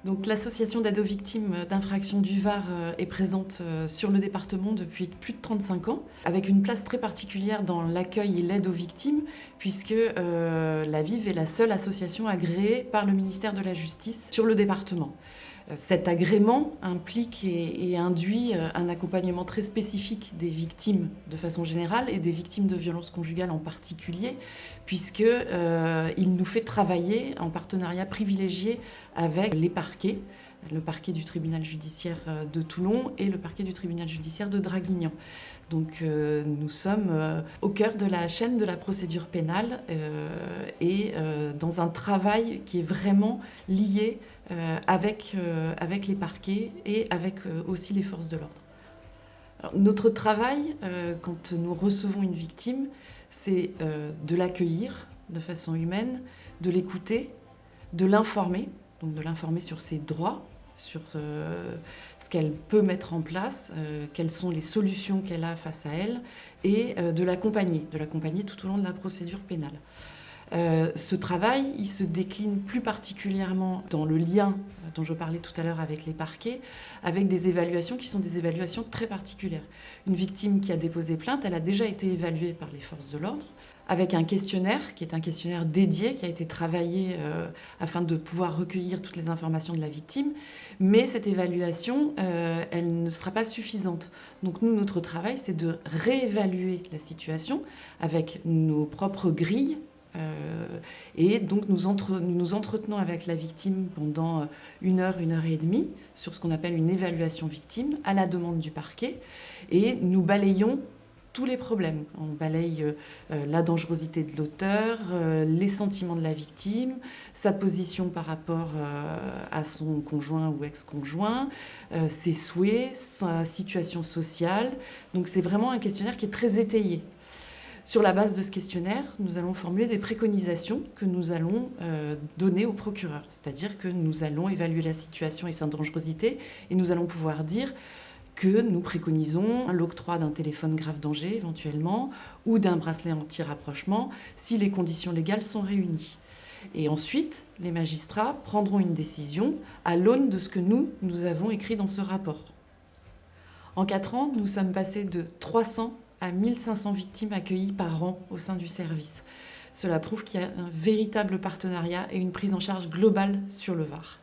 Donc, l'association d'aide aux victimes d'infractions du Var est présente sur le département depuis plus de 35 ans, avec une place très particulière dans l'accueil et l'aide aux victimes, puisque la VIV est la seule association agréée par le ministère de la Justice sur le département. Cet agrément implique et induit un accompagnement très spécifique des victimes de façon générale et des victimes de violences conjugales en particulier, puisqu'il nous fait travailler en partenariat privilégié avec les parquets, le parquet du tribunal judiciaire de Toulon et le parquet du tribunal judiciaire de Draguignan. Donc nous sommes au cœur de la chaîne de la procédure pénale et dans un travail qui est vraiment lié avec les parquets et avec aussi les forces de l'ordre. Alors, notre travail, quand nous recevons une victime, c'est de l'accueillir de façon humaine, de l'écouter, de l'informer, donc de l'informer sur ses droits, sur ce qu'elle peut mettre en place, quelles sont les solutions qu'elle a face à elle, et de l'accompagner tout au long de la procédure pénale. Ce travail, il se décline plus particulièrement dans le lien dont je parlais tout à l'heure avec les parquets, avec des évaluations qui sont des évaluations très particulières. Une victime qui a déposé plainte, elle a déjà été évaluée par les forces de l'ordre, avec un questionnaire qui est un questionnaire dédié, qui a été travaillé afin de pouvoir recueillir toutes les informations de la victime. Mais cette évaluation, elle ne sera pas suffisante. Donc nous, notre travail, c'est de réévaluer la situation avec nos propres grilles. Et donc nous nous entretenons avec la victime pendant 1 heure et demie sur ce qu'on appelle une évaluation victime à la demande du parquet. Et nous balayons tous les problèmes. On balaye la dangerosité de l'auteur, les sentiments de la victime, sa position par rapport à son conjoint ou ex-conjoint, ses souhaits, sa situation sociale. Donc c'est vraiment un questionnaire qui est très étayé. Sur la base de ce questionnaire, nous allons formuler des préconisations que nous allons donner au procureur. C'est-à-dire que nous allons évaluer la situation et sa dangerosité et nous allons pouvoir dire que nous préconisons l'octroi d'un téléphone grave danger éventuellement ou d'un bracelet anti-rapprochement si les conditions légales sont réunies. Et ensuite, les magistrats prendront une décision à l'aune de ce que nous avons écrit dans ce rapport. En 4 ans, nous sommes passés de 300 à 1500 victimes accueillies par an au sein du service. Cela prouve qu'il y a un véritable partenariat et une prise en charge globale sur le Var.